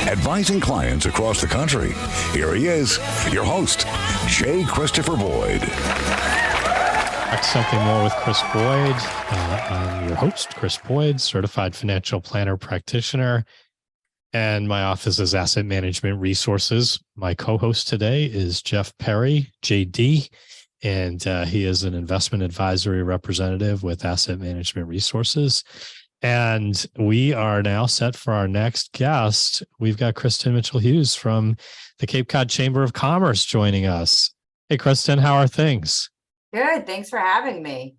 advising clients across the country. Here he is, your host, J. Christopher Boyd. Back to Something More with Chris Boyd. I'm your host, Chris Boyd, certified financial planner practitioner, and my office is Asset Management Resources. My co-host today is Jeff Perry, JD, and he is an investment advisory representative with Asset Management Resources. And we are now set for our next guest. We've got Kristen Mitchell-Hughes from the Cape Cod Chamber of Commerce joining us. Hey, Kristen, how are things? Good. Thanks for having me.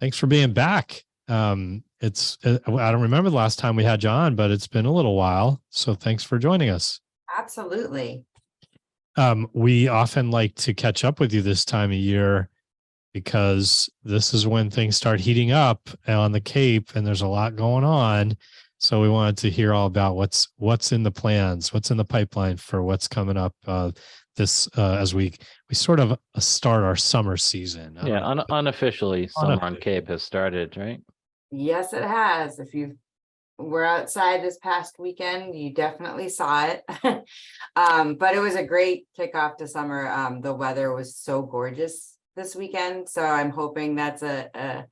Thanks for being back. I don't remember the last time we had you on, but it's been a little while. So thanks for joining us. Absolutely. We often like to catch up with you this time of year because this is when things start heating up on the Cape and there's a lot going on. So we wanted to hear all about what's in the plans, what's in the pipeline for what's coming up as we sort of start our summer season. Unofficially, summer on Cape has started, right? Yes, it has. If you were outside this past weekend, you definitely saw it. But it was a great kickoff to summer. The weather was so gorgeous this weekend. So I'm hoping that's a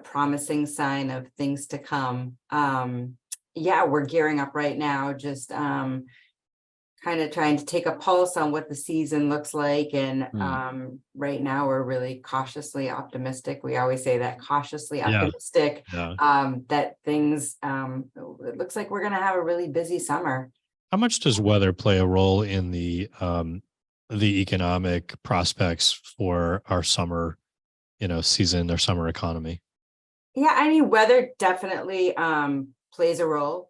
promising sign of things to come. We're gearing up right now, just kind of trying to take a pulse on what the season looks like. And right now we're really cautiously optimistic. We always say that, cautiously optimistic, that things, it looks like we're going to have a really busy summer. How much does weather play a role in the economic prospects for our summer, season or summer economy? Yeah, I mean, weather definitely plays a role.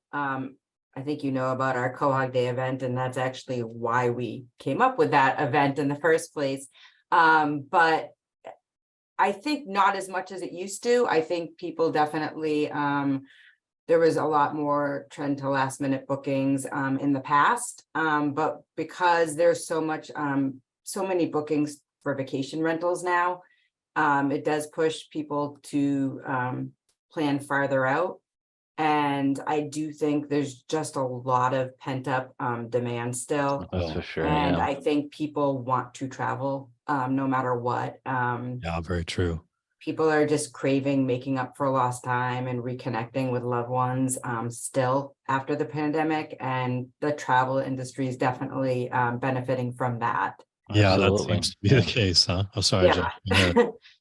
I think you know about our Quahog Day event, and that's actually why we came up with that event in the first place. But I think not as much as it used to. I think people definitely, there was a lot more trend to last minute bookings in the past. But because there's so many bookings for vacation rentals now, it does push people to plan farther out. And I do think there's just a lot of pent up demand still. That's for sure. And I think people want to travel no matter what. Very true. People are just craving making up for lost time and reconnecting with loved ones still after the pandemic. And the travel industry is definitely benefiting from that. Yeah, Absolutely. that seems to be the case, huh? I'm sorry, Jeff. I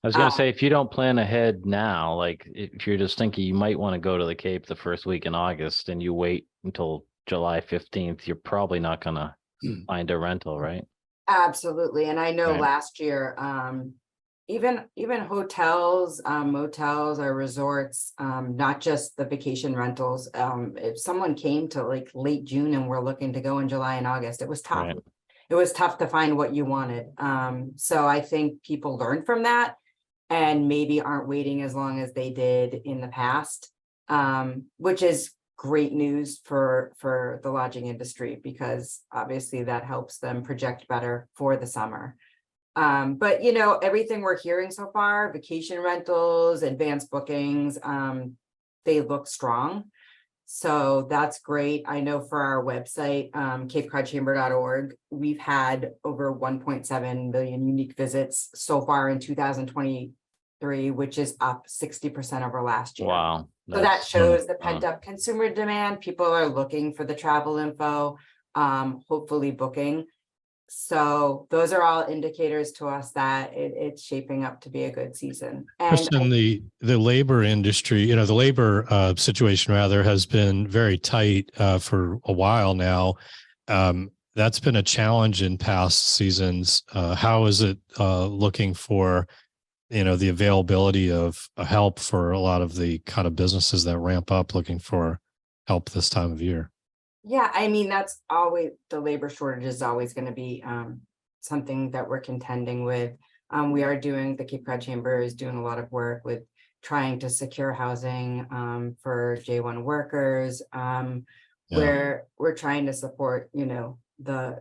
was going to say, if you don't plan ahead now, like if you're just thinking you might want to go to the Cape the first week in August and you wait until July 15th, you're probably not going to find a rental, right? Absolutely. And I know last year, even hotels, motels or resorts, not just the vacation rentals. If someone came to like late June and we're looking to go in July and August, it was tough. Right. It was tough to find what you wanted. So I think people learn from that and maybe aren't waiting as long as they did in the past, which is great news for the lodging industry, because obviously that helps them project better for the summer. But everything we're hearing so far, vacation rentals, advanced bookings, they look strong. So that's great. I know for our website, capecodchamber.org, we've had over 1.7 million unique visits so far in 2023, which is up 60% over last year. Wow. So that shows the pent up consumer demand. People are looking for the travel info, hopefully booking. So those are all indicators to us that it's shaping up to be a good season. And Kristen, the labor industry, the labor situation rather has been very tight for a while now. That's been a challenge in past seasons. How is it looking for, the availability of help for a lot of the kind of businesses that ramp up looking for help this time of year? Yeah, I mean, that's always, the labor shortage is always going to be something that we're contending with. The Cape Cod Chamber is doing a lot of work with trying to secure housing for J1 workers, where we're trying to support, the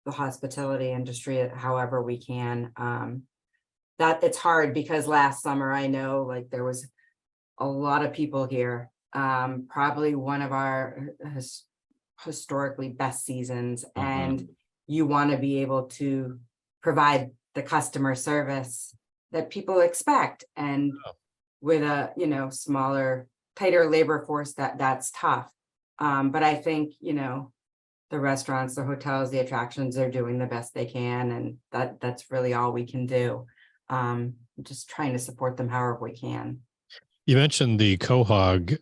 hospitality industry however we can. That it's hard because last summer, I know like there was a lot of people here. Probably one of our historically best seasons, Mhm. and you want to be able to provide the customer service that people expect. And with a, smaller, tighter labor force, that's tough. But I think, the restaurants, the hotels, the attractions are doing the best they can, and that's really all we can do. Just trying to support them however we can. You mentioned the Quahog.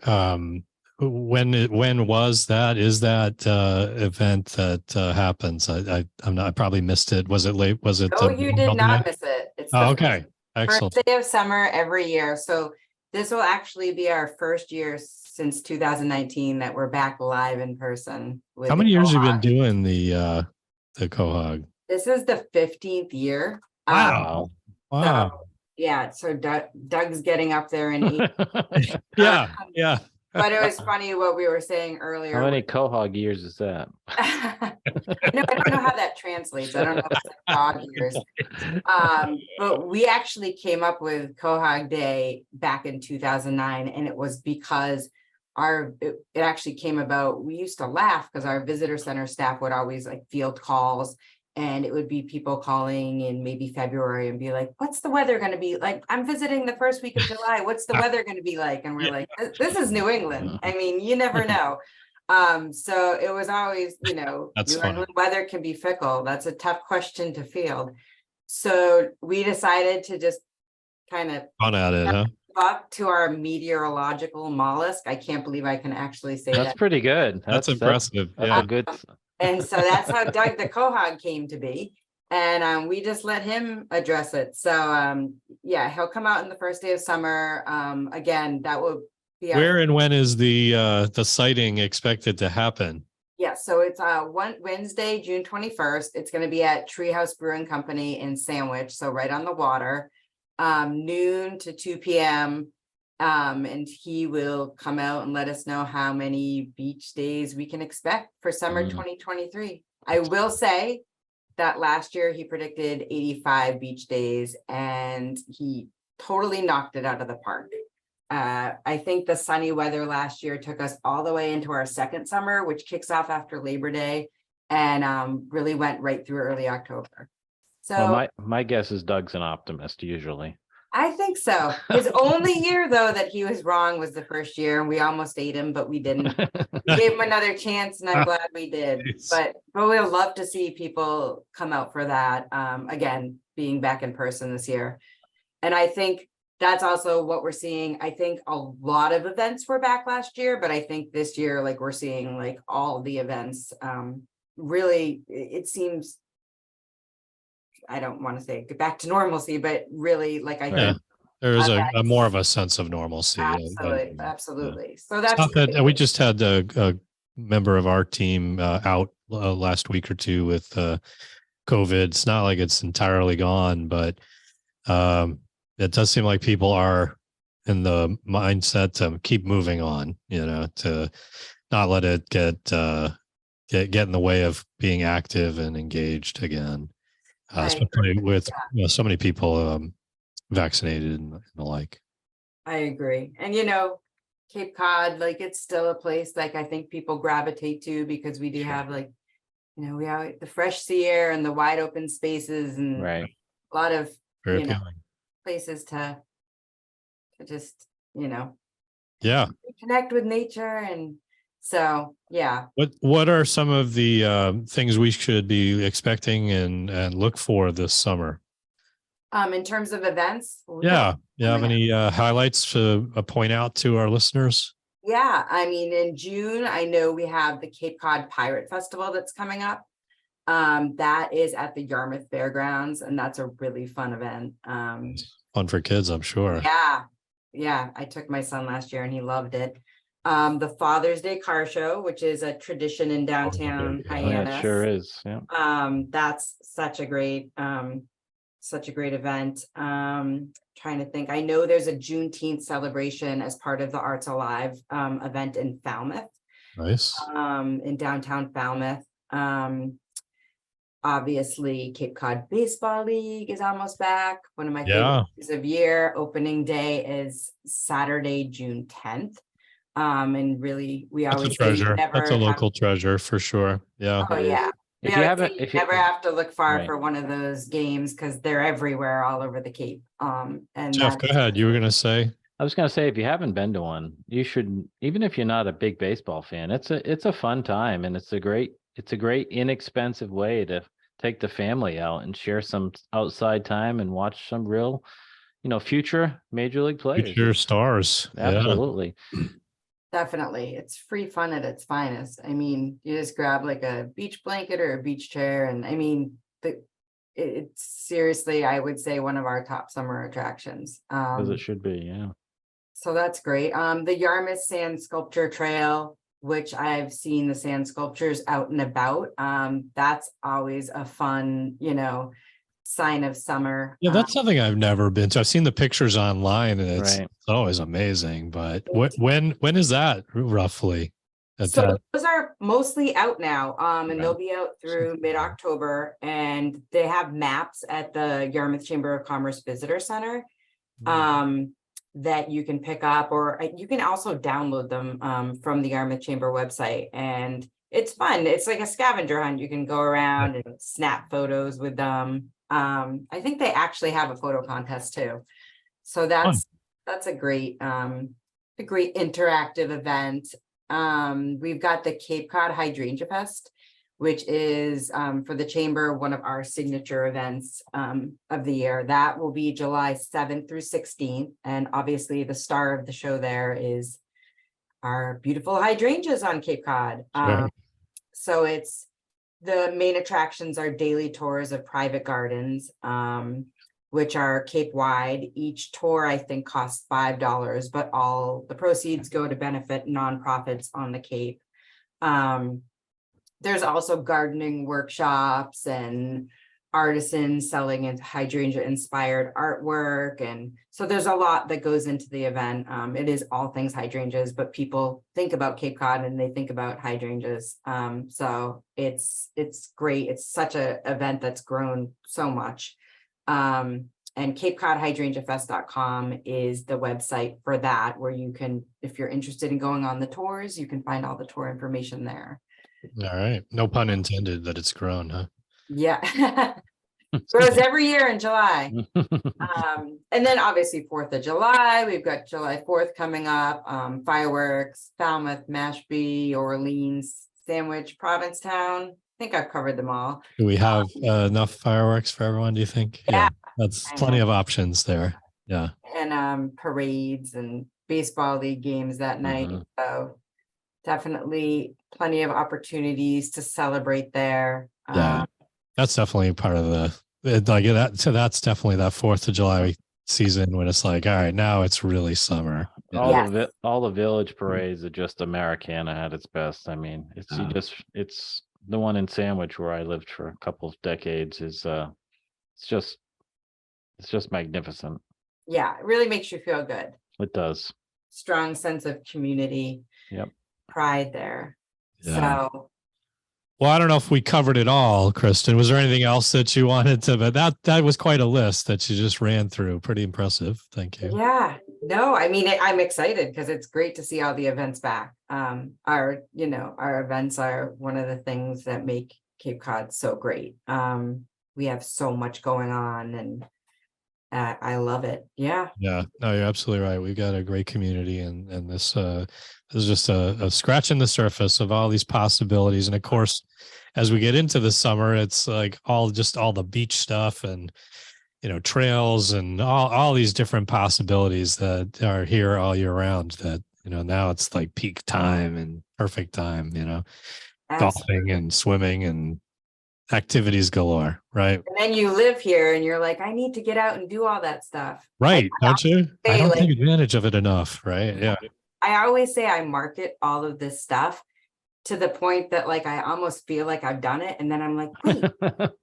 When was that? Is that event that happens? I probably missed it. Was it late? Was it? Oh, you did not miss it. It's the okay. Excellent. first day of summer every year. So this will actually be our first year since 2019 that we're back live in person. How many years have you been Quahog. doing the Quahog? This is the 15th year. Wow. Wow. So, yeah, so Doug's getting up there in age. Yeah. Yeah. But it was funny what we were saying earlier. How many Quahog years is that? I don't know how that translates. I don't know if it's like dog years. But we actually came up with Quahog Day back in 2009, and it was because it actually came about. We used to laugh because our visitor center staff would always like field calls, and it would be people calling in maybe February and be like, what's the weather going to be like? I'm visiting the first week of July. What's the weather going to be like? And we're like, this is New England. I mean, you never know. So it was always, That's New funny. England weather can be fickle. That's a tough question to field. So we decided to just kind of Fun at it, huh? up to our meteorological mollusk. I can't believe I can actually say That's that. pretty good. That's impressive. That's Yeah. a good. And so that's how Doug the Quahog came to be. And we just let him address it. So yeah, he'll come out in the first day of summer. Again, that will be Where and when is the sighting expected to happen? Yeah, so it's Wednesday, June 21st. It's going to be at Treehouse Brewing Company in Sandwich, so right on the water, noon to 2 p.m. And he will come out and let us know how many beach days we can expect for summer 2023. I will say that last year he predicted 85 beach days, and he totally knocked it out of the park. I think the sunny weather last year took us all the way into our second summer, which kicks off after Labor Day, and really went right through early October. So Well, my guess is Doug's an optimist usually. I think so. His only year, though, that he was wrong was the first year, and we almost ate him, but we didn't. We gave him another chance, and I'm glad we did. But we'll love to see people come out for that. Again, being back in person this year. And I think that's also what we're seeing. I think a lot of events were back last year, but I think this year, like, we're seeing like all the events. Really, it seems, I don't want to say get back to normalcy, but really, like, I think there is a more of a sense of normalcy. Absolutely. So that's we just had a member of our team out last week or two with COVID. It's not like it's entirely gone, but it does seem like people are in the mindset to keep moving on, to not let it get in the way of being active and engaged again. Especially with so many people vaccinated and the like. I agree. And, Cape Cod, like, it's still a place like I think people gravitate to because we do have like, we have the fresh sea air and the wide open spaces and a lot of, places to just, connect with nature. And so, yeah. What are some of the things we should be expecting and look for this summer? In terms of events? Yeah. You have any highlights to point out to our listeners? Yeah. I mean, in June, I know we have the Cape Cod Pirate Festival that's coming up. That is at the Yarmouth Fairgrounds, and that's a really fun event. Fun for kids, I'm sure. Yeah. I took my son last year and he loved it. The Father's Day Car Show, which is a tradition in downtown Hyannis. It sure is. Yeah. That's such a great event. Trying to think. I know there's a Juneteenth celebration as part of the Arts Alive event in Falmouth. Nice. In downtown Falmouth. Obviously, Cape Cod Baseball League is almost back. One of my favorite days of year. Opening day is Saturday, June 10th. And really, we That's a always say you treasure. That's a never have, local treasure for sure. Yeah. oh It is. yeah. We If you always say haven't, you if you, never have to look far right. for one of those games because they're everywhere all over the Cape. And Jeff, go that's ahead. You were going to say? I was gonna say, if you haven't been to one, you should, even if you're not a big baseball fan, it's a fun time, and it's a great inexpensive way to take the family out and share some outside time and watch some real, future major league players. Future stars. Absolutely. definitely, it's free fun at its finest. I mean, you just grab like a beach blanket or a beach chair, and I mean, it's seriously, I would say, one of our top summer attractions. As it should be, yeah. So that's great. The Yarmouth Sand Sculpture Trail, which I've seen the sand sculptures out and about. That's always a fun, sign of summer. Yeah, that's something I've never been to. I've seen the pictures online and it's Right. always amazing. But when is that roughly? So those are mostly out now, and Right. they'll be out through mid-October, and they have maps at the Yarmouth Chamber of Commerce Visitor Center that you can pick up, or you can also download them from the Yarmouth Chamber website, and it's fun. It's like a scavenger hunt. You can go around and snap photos with them. I think they actually have a photo contest too. So that's a great interactive event. We've got the Cape Cod Hydrangea Fest, which is for the Chamber, one of our signature events of the year. That will be July 7th through 16th. And obviously the star of the show there is our beautiful hydrangeas on Cape Cod. Sure. So the main attractions are daily tours of private gardens, which are Cape wide. Each tour, I think, costs $5, but all the proceeds go to benefit nonprofits on the Cape. There's also gardening workshops and artisans selling hydrangea inspired artwork. And so there's a lot that goes into the event. It is all things hydrangeas, but people think about Cape Cod and they think about hydrangeas. So it's great. It's such an event that's grown so much. And CapeCodHydrangeaFest.com is the website for that, where you can, if you're interested in going on the tours, you can find all the tour information there. All right. No pun intended that it's grown, huh? Yeah. Grows every year in July. And then obviously 4th of July, we've got July 4th coming up, fireworks, Falmouth, Mashpee, Orleans, Sandwich, Provincetown. I think I've covered them all. Do we have enough fireworks for everyone, do you think? Yeah. That's plenty of options there. Yeah. And parades and baseball league games that night. So definitely plenty of opportunities to celebrate there. Yeah. That's definitely part of that. So that's definitely that 4th of July season when it's like, all right, now it's really summer. All the village parades are just Americana at its best. I mean, it's the one in Sandwich where I lived for a couple of decades is it's just magnificent. Yeah, it really makes you feel good. It does. Strong sense of community. Yep. Pride there. Yeah. So well, I don't know if we covered it all, Kristen. Was there anything else that you wanted to, but that was quite a list that you just ran through. Pretty impressive. Thank you. Yeah, no, I mean, I'm excited because it's great to see all the events back. Our events are one of the things that make Cape Cod so great. We have so much going on and I love it. Yeah. Yeah, no, you're absolutely right. We've got a great community and this is just a scratch in the surface of all these possibilities. And of course, as we get into the summer, it's like all the beach stuff and, trails and all these different possibilities that are here all year round that, now it's like peak time and perfect time, golfing and swimming and activities galore, right? And then you live here and you're like, I need to get out and do all that stuff. Right, don't you? I don't like, take advantage of it enough, right? Yeah. I always say I market all of this stuff to the point that like I almost feel like I've done it. And then I'm like, wait,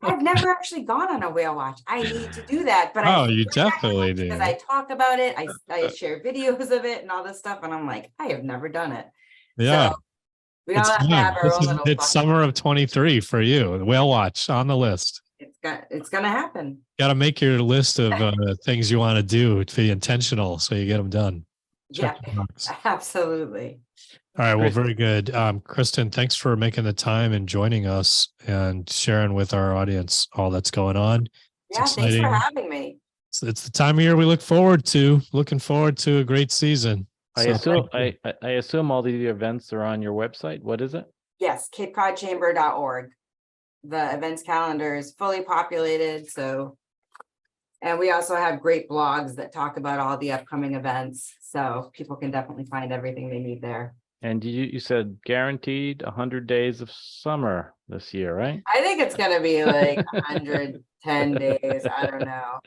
I've never actually gone on a whale watch. I need to do that. But you definitely do. Because I talk about it, I share videos of it and all this stuff. And I'm like, I have never done it. Yeah. So we all have to have our own little it's summer of 23 for you. Whale watch on the list. It's gonna happen. Got to make your list of things you want to do to be intentional so you get them done. Yeah, Check the box. absolutely. All right. Well, Great. very good. Kristen, thanks for making the time and joining us and sharing with our audience all that's going on. It's Yeah, thanks for exciting. having me. It's the time of year we look forward to. Looking forward to a great season. I So assume thank you. I assume all the events are on your website. What is it? Yes, capecodchamber.org. The events calendar is fully populated, so. And we also have great blogs that talk about all the upcoming events, so people can definitely find everything they need there. And you said guaranteed 100 days of summer this year, right? I think it's gonna be like 110 days. I don't know.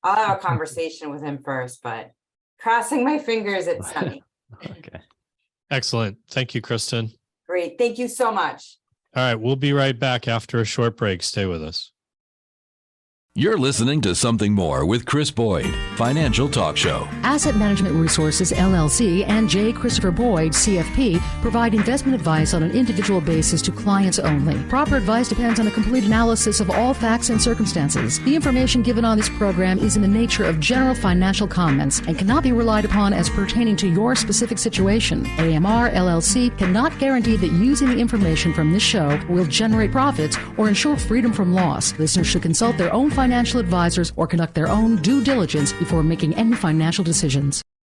I'll have a conversation with him first, but crossing my fingers it's sunny. Okay. Excellent. Thank you, Kristen. Great. Thank you so much. All right. We'll be right back after a short break. Stay with us. You're listening to Something More with Chris Boyd, Financial Talk Show. Asset Management Resources, LLC, and J. Christopher Boyd, CFP, provide investment advice on an individual basis to clients only. Proper advice depends on a complete analysis of all facts and circumstances. The information given on this program is in the nature of general financial comments and cannot be relied upon as pertaining to your specific situation. AMR, LLC cannot guarantee that using the information from this show will generate profits or ensure freedom from loss. Listeners should consult their own financial advisors or conduct their own due diligence before making any financial decisions.